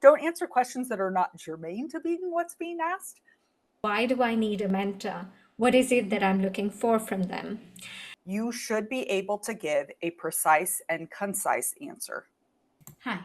don't answer questions that are not germane to being what's being asked. Why do I need a mentor? What is it that I'm looking for from them? You should be able to give a precise and concise answer. Hi,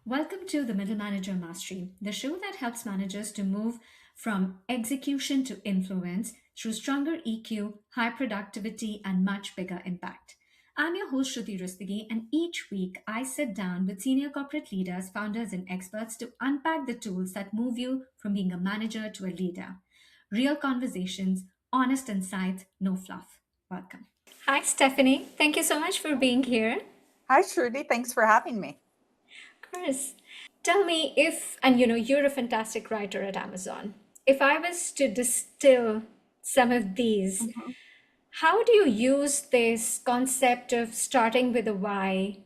welcome to the Middle Manager Mastery, the show that helps managers to move from execution to influence through stronger EQ, high productivity, and much bigger impact. I'm your host, Shruti Rustagi, and each week I sit down with senior corporate leaders, founders, and experts to unpack the tools that move you from being a manager to a leader. Real conversations, honest insights, no fluff. Welcome. Hi, Stephanie. Thank you so much for being here. Hi, Shruti. Thanks for having me. Of course. Tell me if, and you're a fantastic writer at Amazon. If I was to distill some of these, how do you use this concept of starting with a why,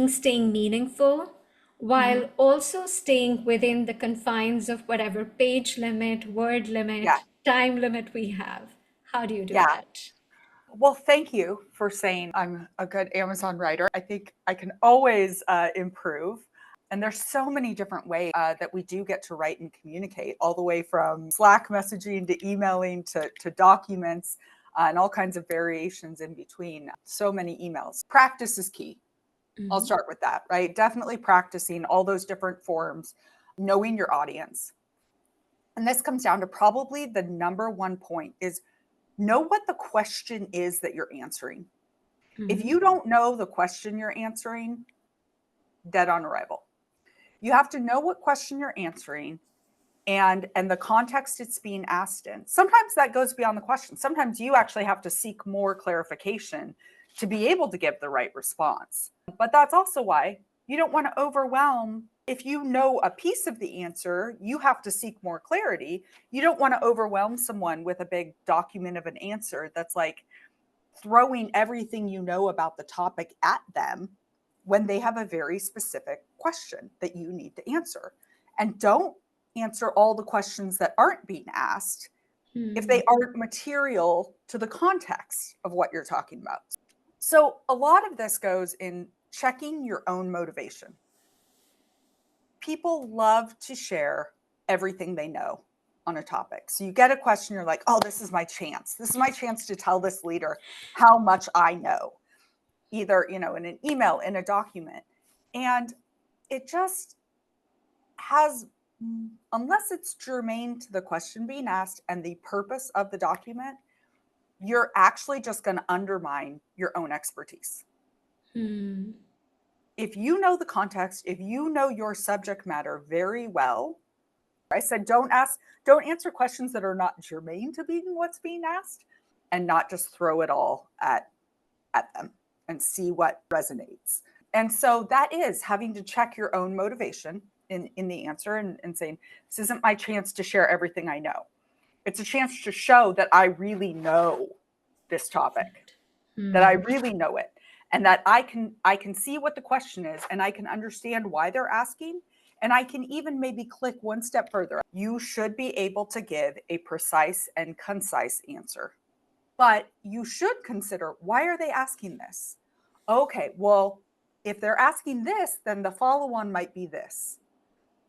staying meaningful, while also staying within the confines of whatever page limit, word limit, Yeah. time limit we have? How do you do Yeah. that? Well, thank you for saying I'm a good Amazon writer. I think I can always improve. And there's so many different ways that we do get to write and communicate, all the way from Slack messaging to emailing to documents and all kinds of variations in between. So many emails. Practice is key. I'll start with that, right? Definitely practicing all those different forms, knowing your audience. And this comes down to probably the number one point is know what the question is that you're answering. If you don't know the question you're answering, dead on arrival. You have to know what question you're answering and the context it's being asked in. Sometimes that goes beyond the question. Sometimes you actually have to seek more clarification to be able to give the right response. But that's also why you don't want to overwhelm. If you know a piece of the answer, you have to seek more clarity. You don't want to overwhelm someone with a big document of an answer that's like throwing everything you know about the topic at them when they have a very specific question that you need to answer. And don't answer all the questions that aren't being asked if they aren't material to the context of what you're talking about. So a lot of this goes in checking your own motivation. People love to share everything they know on a topic. So you get a question, you're like, oh, this is my chance. This is my chance to tell this leader how much I know, either, in an email, in a document. And it just has, unless it's germane to the question being asked and the purpose of the document, you're actually just going to undermine your own expertise. If you know the context, if you know your subject matter very well, I said, don't answer questions that are not germane to being what's being asked, and not just throw it all at them and see what resonates. And so that is having to check your own motivation in the answer and saying, this isn't my chance to share everything I know. It's a chance to show that I really know this topic, that I really know it, and that I can see what the question is, and I can understand why they're asking, and I can even maybe click one step further. You should be able to give a precise and concise answer. But you should consider, why are they asking this? Okay, well, if they're asking this, then the follow-on might be this,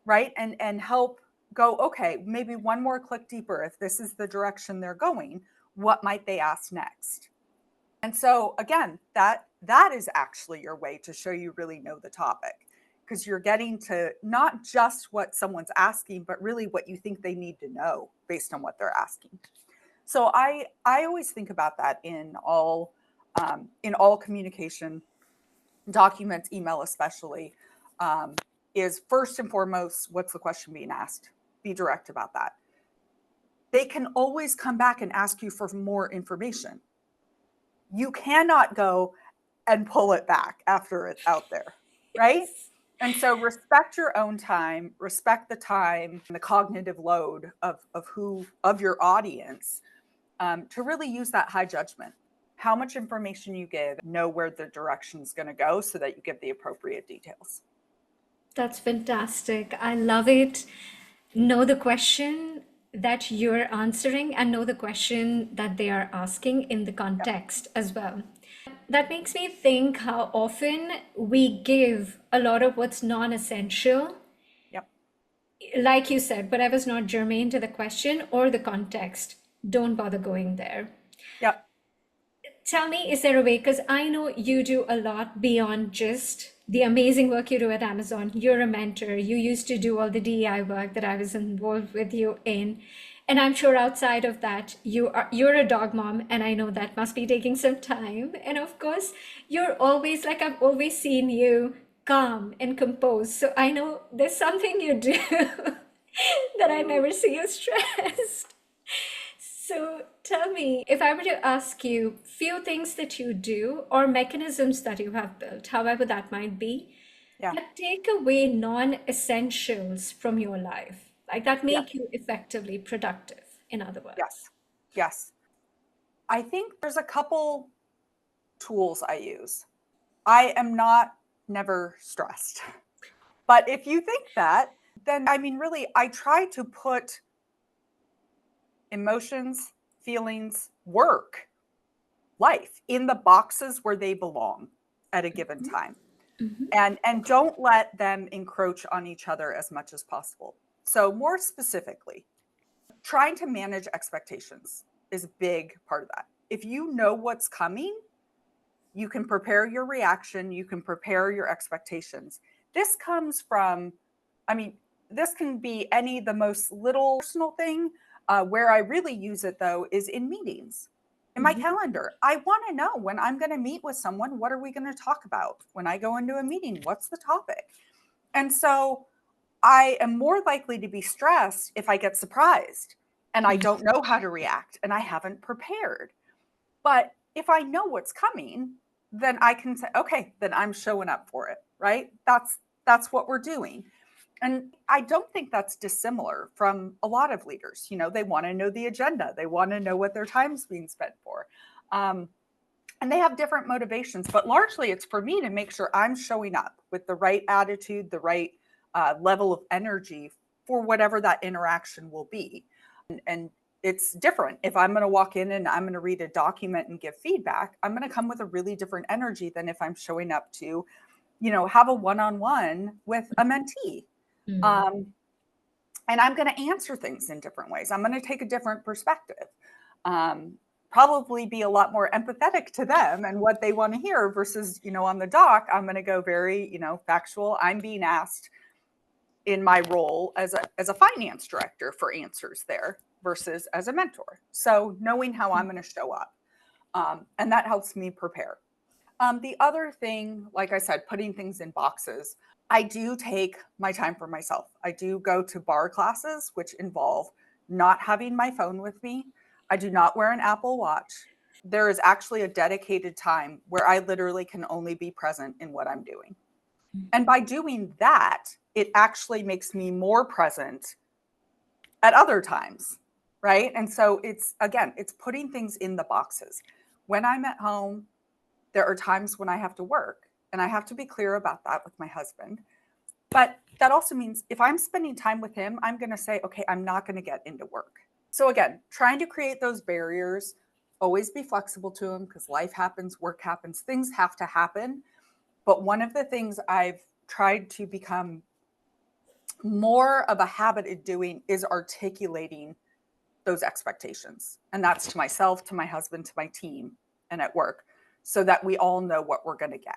right? And help go, okay, maybe one more click deeper. If this is the direction they're going, what might they ask next? And so again, that is actually your way to show you really know the topic, because you're getting to not just what someone's asking, but really what you think they need to know based on what they're asking. So I always think about that in all communication, documents, email especially, is first and foremost, what's the question being asked? Be direct about that. They can always come back and ask you for more information. You cannot go and pull it back after it's out there, right? And so respect your own time, respect the time and the cognitive load of your audience, to really use that high judgment. How much information you give, know where the direction is going to go so that you give the appropriate details. That's fantastic. I love it. Know the question that you're answering and know the question that they are asking in the context as well. That makes me think how often we give a lot of what's non-essential like you said, whatever's not germane to the question or the context, don't bother going there. Yep. Tell me, is there a way? Because I know you do a lot beyond just the amazing work you do at Amazon. You're a mentor. You used to do all the DEI work that I was involved with you in. And I'm sure outside of that, you're a dog mom, and I know that must be taking some time. And of course, you're always like I've always seen you calm and composed. So I know there's something you do that I never see you stressed. So tell me, if I were to ask you few things that you do or mechanisms that you have built, however that might be, Yeah. that take away non-essentials from your life, like that Yeah. make you effectively productive, in other words. Yes. Yes. I think there's a couple tools I use. I am not never stressed. But if you think that, then I mean, really, I try to put emotions, feelings, work, life in the boxes where they belong at a given time. And don't let them encroach on each other as much as possible. So more specifically, trying to manage expectations is a big part of that. If you know what's coming, you can prepare your reaction, you can prepare your expectations. This comes from, I mean, this can be the most little personal thing. Where I really use it though is in meetings. In my calendar, I want to know when I'm going to meet with someone, what are we going to talk about? When I go into a meeting, what's the topic? And so I am more likely to be stressed if I get surprised and I don't know how to react and I haven't prepared. But if I know what's coming, then I can say, okay, then I'm showing up for it, right? That's what we're doing. And I don't think that's dissimilar from a lot of leaders. You know, they want to know the agenda. They want to know what their time's being spent for. And they have different motivations, but largely it's for me to make sure I'm showing up with the right attitude, the right level of energy for whatever that interaction will be. And it's different. If I'm going to walk in and I'm going to read a document and give feedback, I'm going to come with a really different energy than if I'm showing up to, have a one-on-one with a mentee. And I'm going to answer things in different ways. I'm going to take a different perspective, probably be a lot more empathetic to them and what they want to hear versus, on the doc, I'm going to go very, factual. I'm being asked in my role as a finance director for answers there versus as a mentor. So knowing how I'm going to show up, and that helps me prepare. The other thing, like I said, putting things in boxes. I do take my time for myself. I do go to bar classes, which involve not having my phone with me. I do not wear an Apple Watch. There is actually a dedicated time where I literally can only be present in what I'm doing. And by doing that, it actually makes me more present at other times, right? And so it's putting things in the boxes. When I'm at home, there are times when I have to work. And I have to be clear about that with my husband. But that also means if I'm spending time with him, I'm going to say, okay, I'm not going to get into work. So again, trying to create those barriers, always be flexible to them because life happens, work happens, things have to happen. But one of the things I've tried to become more of a habit of doing is articulating those expectations. And that's to myself, to my husband, to my team, and at work, so that we all know what we're going to get.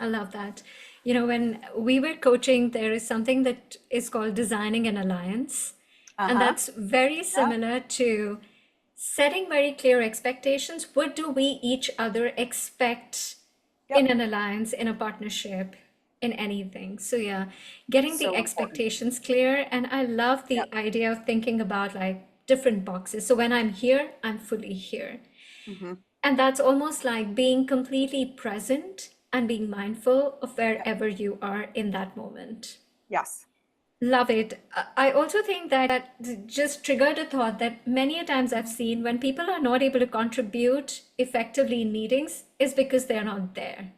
I love that. When we were coaching, there is something that is called designing an alliance. And that's very similar to setting very clear expectations. What do we each other expect in an alliance, in a partnership, in anything? So yeah, getting the So important. expectations clear. And I love the idea of thinking about like different boxes. So when I'm here, I'm fully here. And that's almost like being completely present and being mindful of wherever you are in that moment. Yes. Love it. I also think that just triggered a thought that many a times I've seen when people are not able to contribute effectively in meetings is because they're not there.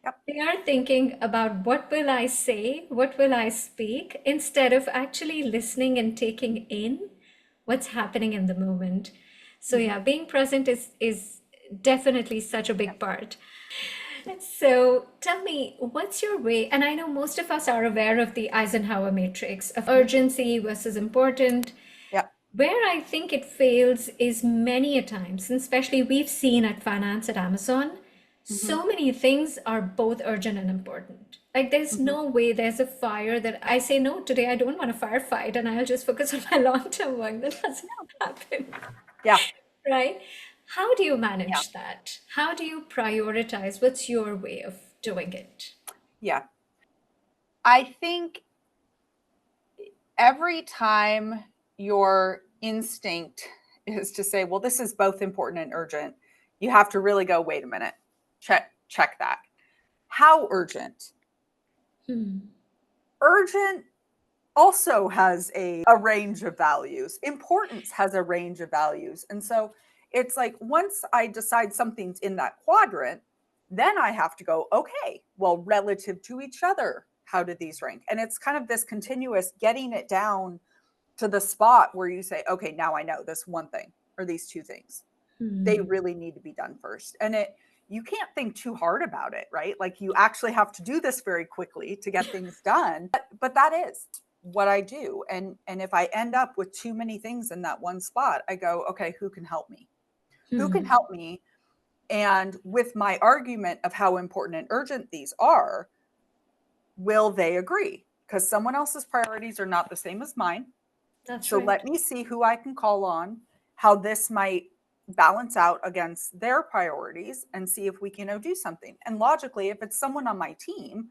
Yep. They are thinking about what will I say, what will I speak, instead of actually listening and taking in what's happening in the moment. So yeah, being present is definitely such a big part. So tell me, what's your way? And I know most of us are aware of the Eisenhower matrix of urgency versus important. Yeah. Where I think it fails is many a times, and especially we've seen at finance at Amazon, Hmm. so many things are both urgent and important. Like there's Hmm. no way there's a fire that I say, no, today I don't want to firefight and I'll just focus on my long-term work. That doesn't happen, Yeah. right? How do you Yeah. manage that? How do you prioritize? What's your way of doing it? Yeah. I think every time your instinct is to say, well, this is both important and urgent, you have to really go, wait a minute, check that. How urgent? Hmm. Urgent also has a range of values. Importance has a range of values. And so it's like once I decide something's in that quadrant, then I have to go, okay, well, relative to each other, how do these rank? And it's kind of this continuous getting it down to the spot where you say, okay, now I know this one thing or these two things. They Hmm. really need to be done first. And you can't think too hard about it, right? Like you actually have to do this very quickly to get things done. But that is what I do. And if I end up with too many things in that one spot, I go, okay, who can help me? Who can Hmm. help me? And with my argument of how important and urgent these are, will they agree? Because someone else's priorities are not the same as mine. That's So right. let me see who I can call on, how this might balance out against their priorities, and see if we can do something. And logically, if it's someone on my team,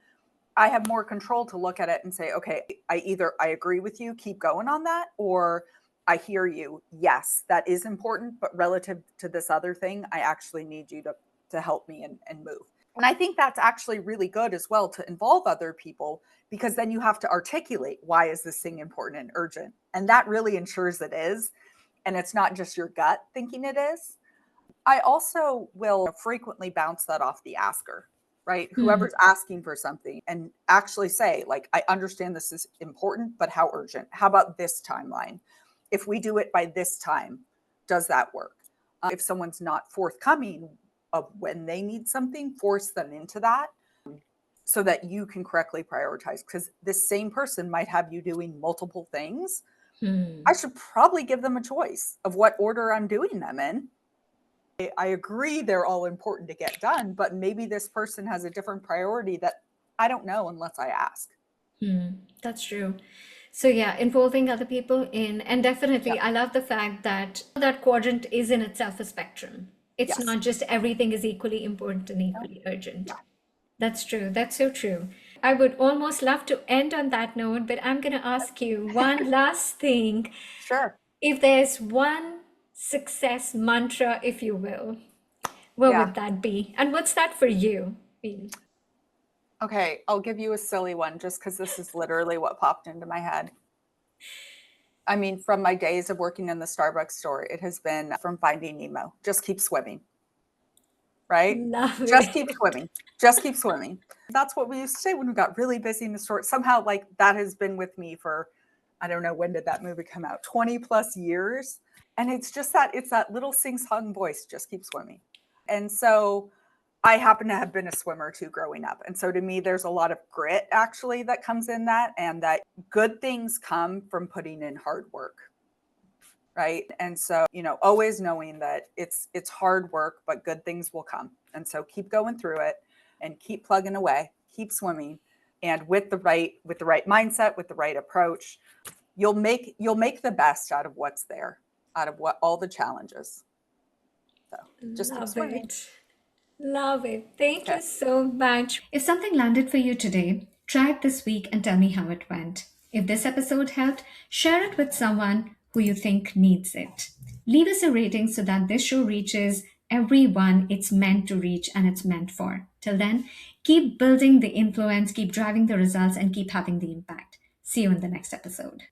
I have more control to look at it and say, okay, I agree with you, keep going on that, or I hear you. Yes, that is important, but relative to this other thing, I actually need you to help me and move. And I think that's actually really good as well to involve other people, because then you have to articulate, why is this thing important and urgent? And that really ensures it is. And it's not just your gut thinking it is. I also will frequently bounce that off the asker, right? Hmm. Whoever's asking for something, and actually say, like, I understand this is important, but how urgent? How about this timeline? If we do it by this time, does that work? If someone's not forthcoming of when they need something, force them into that so that you can correctly prioritize. Because this same person might have you doing multiple things. Hmm. I should probably give them a choice of what order I'm doing them in. I agree they're all important to get done, but maybe this person has a different priority that I don't know unless I ask. Hmm. That's true. So yeah, involving other people in, and Yeah. definitely, I love the fact that that quadrant is in itself a spectrum. It's Yes. not just everything is equally important and No. equally urgent. Yeah. That's true. That's so true. I would almost love to end on that note, but I'm going to ask you one last thing. Sure. If there's one success mantra, if you will, what Yeah. would that be? And what's that for you? I mean, Okay. I'll give you a silly one just because this is literally what popped into my head. I mean, from my days of working in the Starbucks store, it has been from Finding Nemo. Just keep swimming, right? love Just keep it. swimming. Just keep swimming. That's what we used to say when we got really busy in the store. Somehow, like, that has been with me for, I don't know, when did that movie come out? 20 plus years. And it's just it's that little sing song voice, just keep swimming. And so I happen to have been a swimmer too growing up. And so to me, there's a lot of grit actually that comes in that, and that good things come from putting in hard work. Right. And so, always knowing that it's hard work, but good things will come. And so keep going through it and keep plugging away, keep swimming. And with the right mindset, with the right approach, you'll make the best out of what's there, out of what all the challenges. So just keep Love swimming. it. Love it. Thank Okay. you so much. If something landed for you today, try it this week and tell me how it went. If this episode helped, share it with someone who you think needs it. Leave us a rating so that this show reaches everyone it's meant to reach and it's meant for. Till then, keep building the influence, keep driving the results, and keep having the impact. See you in the next episode.